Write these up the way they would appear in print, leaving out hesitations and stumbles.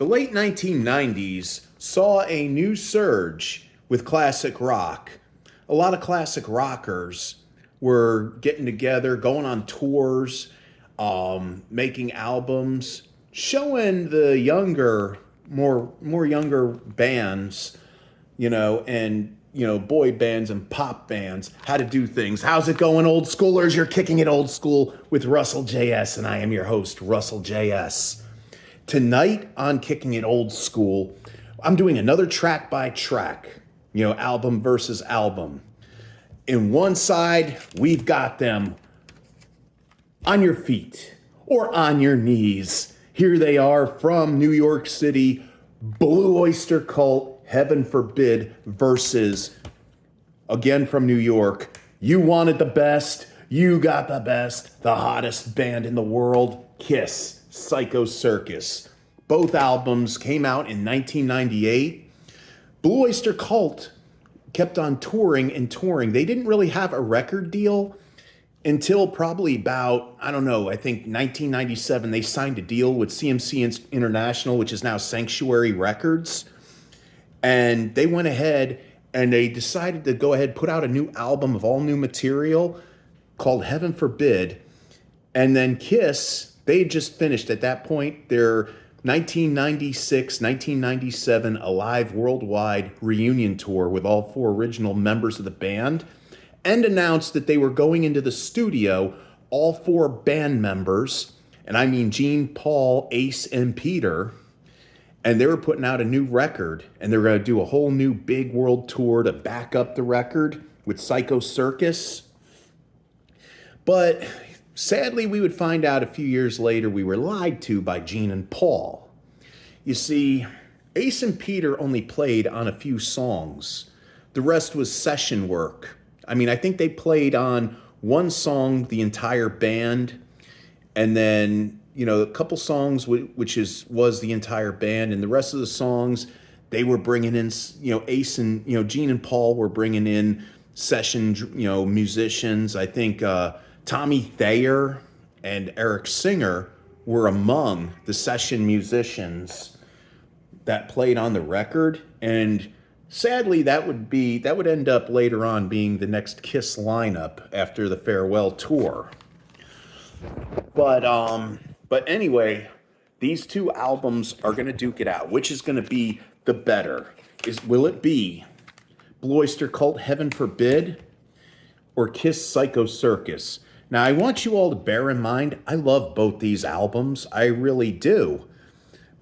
The late 1990s saw a new surge with classic rock. A lot of classic rockers were getting together, going on tours, making albums, showing the younger, more younger bands, and boy bands and pop bands how to do things. How's it going, old schoolers? You're kicking it old school with Russell J.S, and I am your host, Russell J.S. Tonight on Kicking It Old School, I'm doing another track by track, album versus album. In one side, we've got them on your feet or on your knees. Here they are from New York City, Blue Oyster Cult, Heaven Forbid, versus, again from New York, you wanted the best, you got the best, the hottest band in the world, Kiss. Psycho Circus. Both albums came out in 1998. Blue Oyster Cult kept on touring and touring. They didn't really have a record deal until probably about, I think 1997. They signed a deal with CMC International, which is now Sanctuary Records. And they went ahead and they decided to go ahead and put out a new album of all new material called Heaven Forbid. And then Kiss, they had just finished at that point their 1996-1997 Alive Worldwide reunion tour with all four original members of the band, and announced that they were going into the studio, all four band members, and I mean Gene, Paul, Ace, and Peter, and they were putting out a new record, and they were going to do a whole new big world tour to back up the record with Psycho Circus. But sadly, we would find out a few years later we were lied to by Gene and Paul. You see, Ace and Peter only played on a few songs. The rest was session work. I think they played on one song, the entire band, and then, a couple songs, which was the entire band, and the rest of the songs, they were bringing in, Ace and, Gene and Paul were bringing in session, musicians. I think, Tommy Thayer and Eric Singer were among the session musicians that played on the record, and sadly that would end up later on being the next Kiss lineup after the farewell tour. But anyway, these two albums are going to duke it out. Which is going to be the better? Will it be Blue Oyster Cult, Heaven Forbid, or Kiss Psycho Circus? Now, I want you all to bear in mind, I love both these albums. I really do.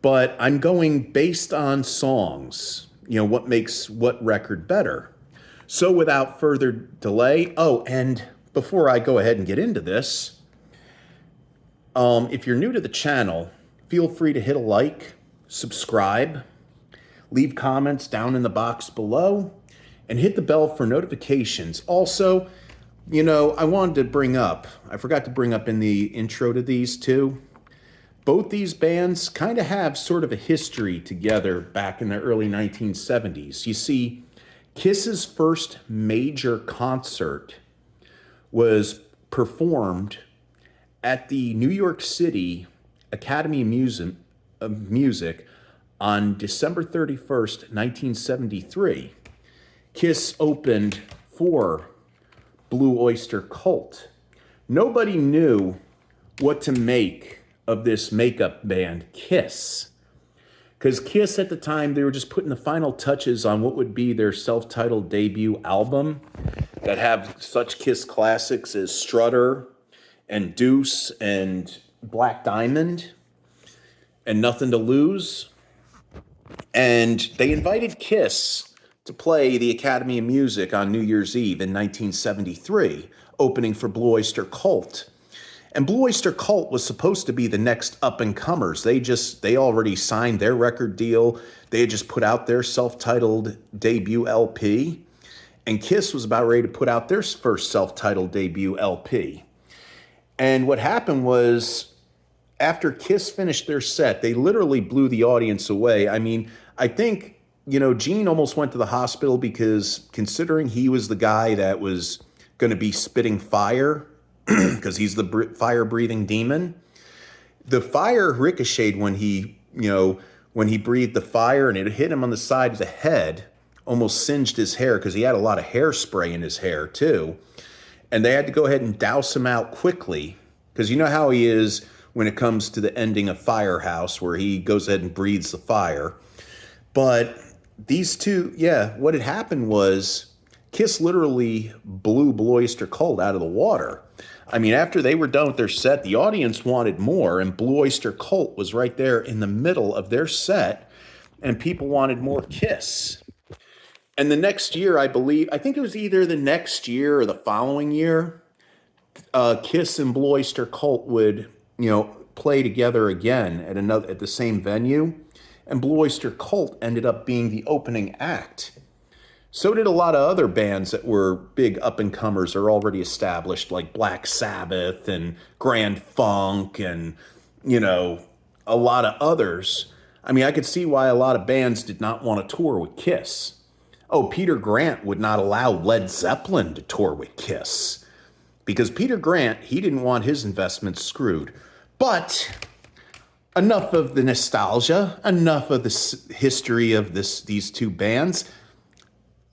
But I'm going based on songs, what makes what record better. So without further delay, and before I go ahead and get into this, if you're new to the channel, feel free to hit a like, subscribe, leave comments down in the box below, and hit the bell for notifications. Also, I wanted to I forgot to bring up in the intro to these two, both these bands kind of have sort of a history together back in the early 1970s. You see, Kiss's first major concert was performed at the New York City Academy of Music on December 31st, 1973. Kiss opened for Blue Oyster Cult. Nobody knew what to make of this makeup band, Kiss. Because Kiss at the time, they were just putting the final touches on what would be their self-titled debut album that have such Kiss classics as Strutter and Deuce and Black Diamond and Nothing to Lose. And they invited Kiss to play the Academy of Music on New Year's Eve in 1973, opening for Blue Oyster Cult. And Blue Oyster Cult was supposed to be the next up-and-comers. They already signed their record deal. They had just put out their self-titled debut LP. And Kiss was about ready to put out their first self-titled debut LP. And what happened was, after Kiss finished their set, they literally blew the audience away. I think, Gene almost went to the hospital because considering he was the guy that was going to be spitting fire, because he's the fire-breathing demon, the fire ricocheted when he, when he breathed the fire and it hit him on the side of the head, almost singed his hair because he had a lot of hairspray in his hair too. And they had to go ahead and douse him out quickly because you know how he is when it comes to the ending of Firehouse where he goes ahead and breathes the fire. But these two, yeah, what had happened was Kiss literally blew Blue Oyster Cult out of the water. I mean, after they were done with their set, the audience wanted more, and Blue Oyster Cult was right there in the middle of their set, and people wanted more Kiss. And the next year, I think it was either the next year or the following year, Kiss and Blue Oyster Cult would, play together again at the same venue, and Blue Oyster Cult ended up being the opening act. So did a lot of other bands that were big up-and-comers or already established, like Black Sabbath and Grand Funk and, a lot of others. I mean, I could see why a lot of bands did not want to tour with Kiss. Oh, Peter Grant would not allow Led Zeppelin to tour with Kiss because Peter Grant, he didn't want his investments screwed. But enough of the nostalgia, enough of the history of these two bands.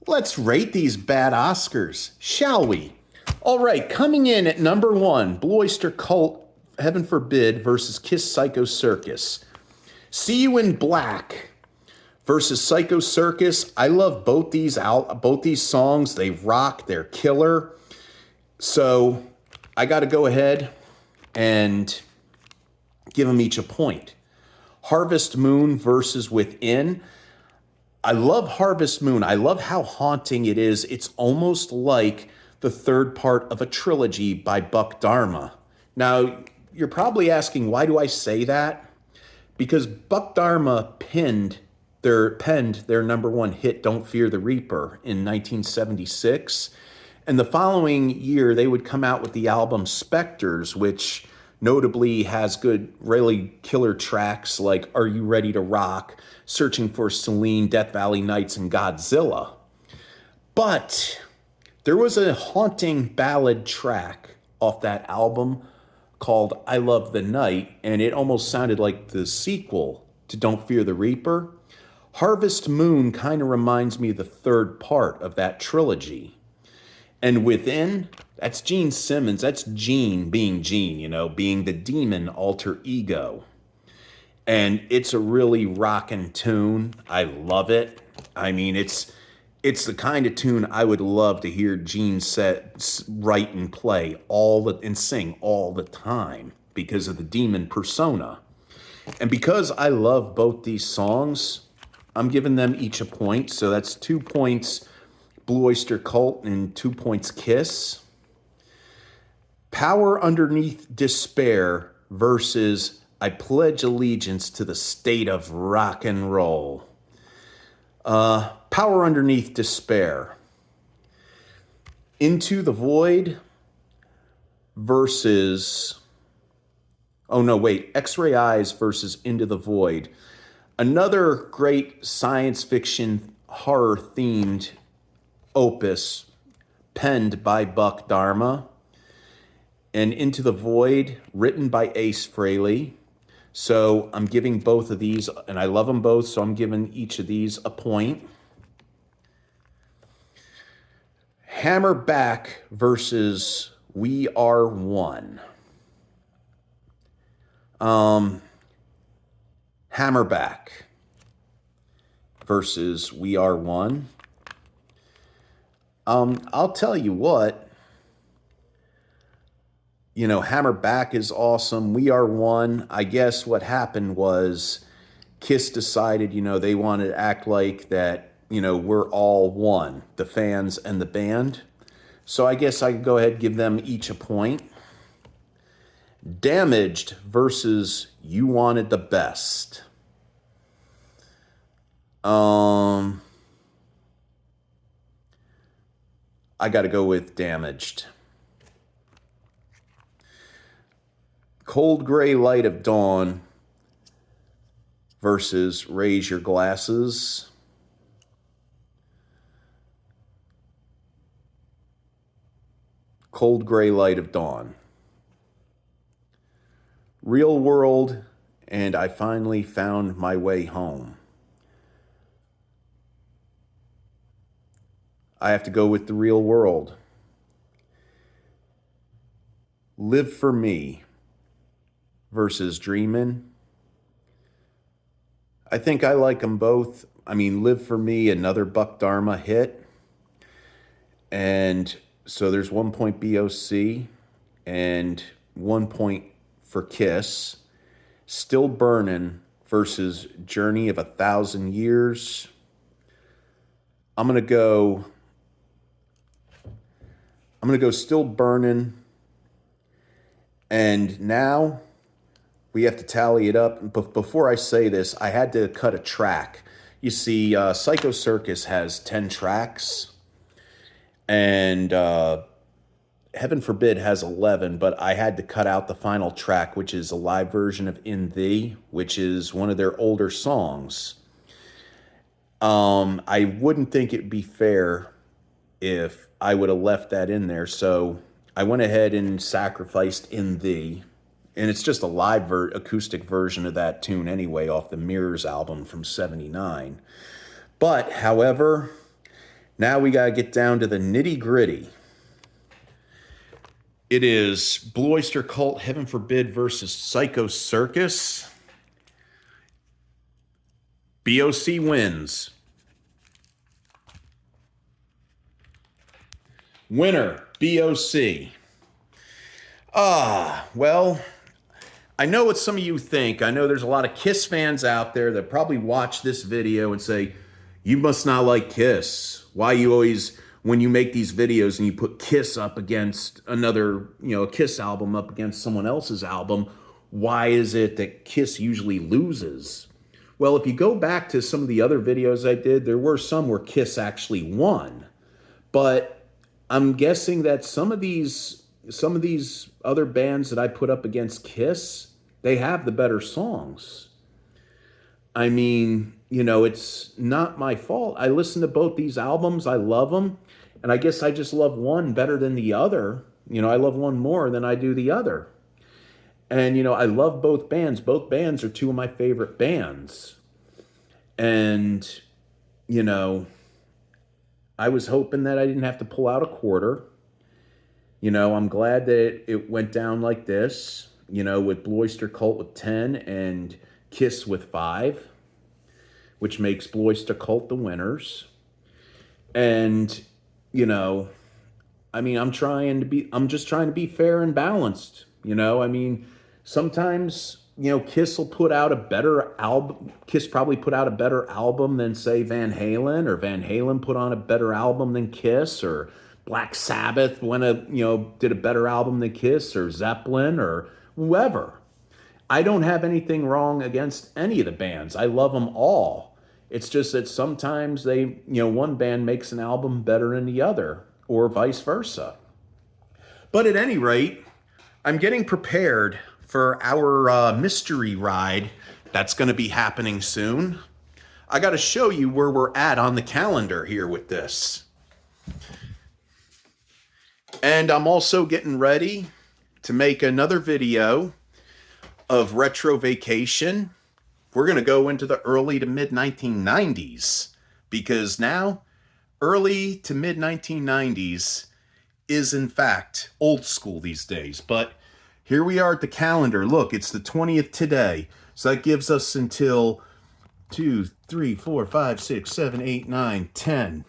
Let's rate these bad Oscars, shall we? All right, coming in at number 1, Blue Oyster Cult, Heaven Forbid versus Kiss Psycho Circus. See You in Black versus Psycho Circus. I love both these songs. They rock, they're killer. So I got to go ahead and give them each a point. Harvest Moon versus Within. I love Harvest Moon. I love how haunting it is. It's almost like the third part of a trilogy by Buck Dharma. Now, you're probably asking, why do I say that? Because Buck Dharma penned their number 1 hit, Don't Fear the Reaper, in 1976. And the following year, they would come out with the album Spectres, which notably has good, really killer tracks like Are You Ready to Rock, Searching for Celine, Death Valley Nights, and Godzilla. But there was a haunting ballad track off that album called I Love the Night, and it almost sounded like the sequel to Don't Fear the Reaper. Harvest Moon kind of reminds me of the third part of that trilogy. And Within, that's Gene Simmons. That's Gene being Gene, being the demon alter ego. And it's a really rockin' tune. I love it. I mean, it's the kind of tune I would love to hear Gene write and play and sing all the time because of the demon persona. And because I love both these songs, I'm giving them each a point. So that's 2 points Blue Oyster Cult and 2 points Kiss. Power Underneath Despair versus I Pledge Allegiance to the State of Rock and Roll. Power Underneath Despair. Into the Void versus... X-Ray Eyes versus Into the Void. Another great science fiction horror-themed opus penned by Buck Dharma. And Into the Void, written by Ace Frehley. So I'm giving both of these, and I love them both, so I'm giving each of these a point. Hammerback versus We Are One. Hammerback versus We Are One. I'll tell you what. Hammerback is awesome. We Are One. I guess what happened was Kiss decided, they wanted to act like that, we're all one, the fans and the band. So I guess I could go ahead and give them each a point. Damaged versus You Wanted the Best. I got to go with Damaged. Cold Gray Light of Dawn versus Raise Your Glasses. Cold Gray Light of Dawn. Real World and I finally found my way home. I have to go with the real world. Live for Me versus Dreamin'. I think I like them both. I mean, Live for Me, another Buck Dharma hit. And so there's 1 point BOC and 1 point for Kiss. Still Burnin' versus Journey of 1,000 Years. I'm gonna go Still Burnin'. And now we have to tally it up. But before I say this, I had to cut a track. You see, Psycho Circus has 10 tracks, and Heaven Forbid has 11, but I had to cut out the final track, which is a live version of In Thee, which is one of their older songs. I wouldn't think it'd be fair if I would have left that in there, so I went ahead and sacrificed In Thee. And it's just a live acoustic version of that tune anyway, off the Mirrors album from '79. But, however, now we gotta get down to the nitty gritty. It is Blue Oyster Cult, Heaven Forbid versus Psycho Circus. BOC wins. Winner, BOC. Well, I know what some of you think. I know there's a lot of Kiss fans out there that probably watch this video and say, you must not like Kiss. Why you always, when you make these videos and you put Kiss up against another, a Kiss album up against someone else's album, why is it that Kiss usually loses? Well, if you go back to some of the other videos I did, there were some where Kiss actually won. But I'm guessing that some of these other bands that I put up against Kiss, they have the better songs. I mean, it's not my fault. I listen to both these albums. I love them. And I guess I just love one better than the other. I love one more than I do the other. And, I love both bands. Both bands are two of my favorite bands. And, I was hoping that I didn't have to pull out a quarter. I'm glad that it went down like this, with Blue Oyster Cult with 10 and Kiss with 5, which makes Blue Oyster Cult the winners. And, I'm just trying to be fair and balanced. Sometimes, Kiss will put out a better album. Kiss probably put out a better album than, say, Van Halen, or Van Halen put on a better album than Kiss, or Black Sabbath did a better album than Kiss, or Zeppelin, or whoever. I don't have anything wrong against any of the bands. I love them all. It's just that sometimes one band makes an album better than the other, or vice versa. But at any rate, I'm getting prepared for our mystery ride that's going to be happening soon. I got to show you where we're at on the calendar here with this. And I'm also getting ready to make another video of Retro Vacation. We're going to go into the early to mid 1990s, because now early to mid 1990s is in fact old school these days. But here we are at the calendar. Look, it's the 20th today. So that gives us until 2, 3, 4, 5, 6, 7, 8, 9, 10,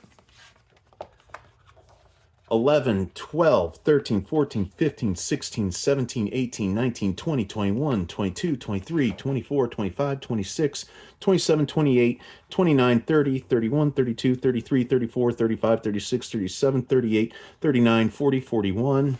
11, 12, 13, 14, 15, 16, 17, 18, 19, 20, 21, 22, 23, 24, 25, 26, 27, 28, 29, 30, 31, 32, 33, 34, 35, 36, 37, 38, 39, 40, 41,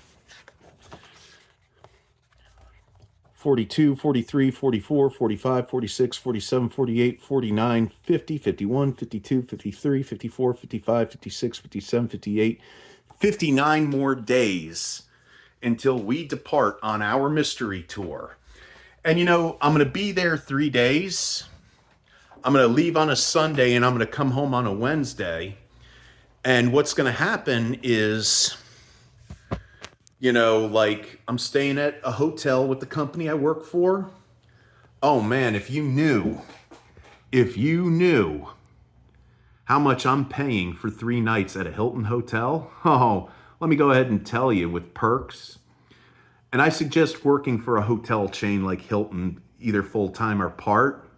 42, 43, 44, 45, 46, 47, 48, 49, 50, 51, 52, 53, 54, 55, 56, 57, 58, 59 more days until we depart on our mystery tour. And I'm going to be there 3 days. I'm going to leave on a Sunday and I'm going to come home on a Wednesday. And what's going to happen is, I'm staying at a hotel with the company I work for. Oh man, if you knew how much I'm paying for 3 nights at a Hilton hotel, oh, let me go ahead and tell you with perks. And I suggest working for a hotel chain like Hilton, either full time or part.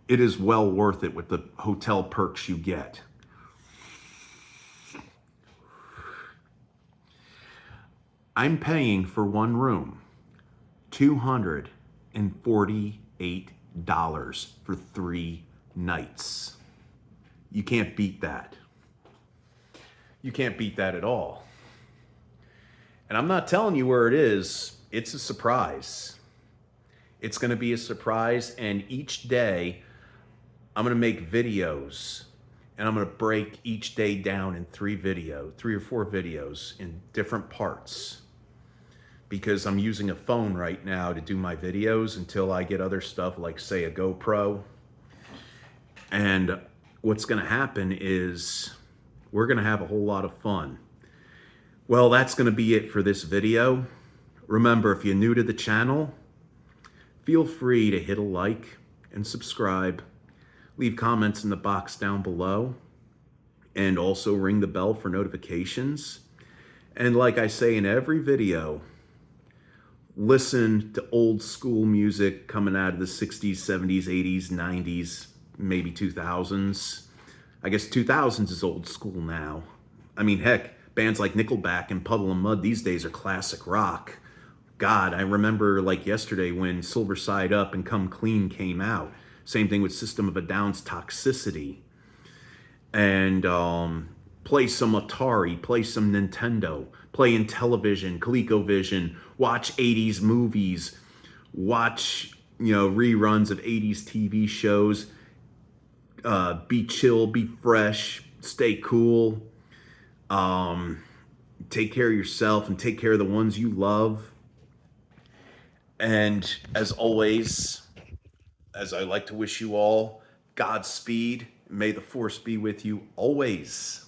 It is well worth it with the hotel perks you get. I'm paying for one room $248 for 3 nights. You can't beat that. You can't beat that at all. And I'm not telling you where it is, it's a surprise. It's going to be a surprise, and each day I'm going to make videos, and I'm going to break each day down in 3 or 4 videos in different parts, because I'm using a phone right now to do my videos until I get other stuff like, say, a GoPro. And what's going to happen is we're going to have a whole lot of fun. Well, that's going to be it for this video. Remember, if you're new to the channel, feel free to hit a like and subscribe. Leave comments in the box down below, and also ring the bell for notifications. And like I say in every video, listen to old school music coming out of the 60s, 70s, 80s, 90s, maybe 2000s. I guess 2000s is old school now. I mean, heck, bands like Nickelback and Puddle of Mud these days are classic rock. God, I remember like yesterday when Silver Side Up and Come Clean came out. Same thing with System of a Down's Toxicity. And play some Atari, play some Nintendo, play in television, ColecoVision, watch 80s movies, watch, reruns of 80s TV shows, be chill, be fresh, stay cool, take care of yourself and take care of the ones you love. And as always, as I like to wish you all Godspeed, may the force be with you always.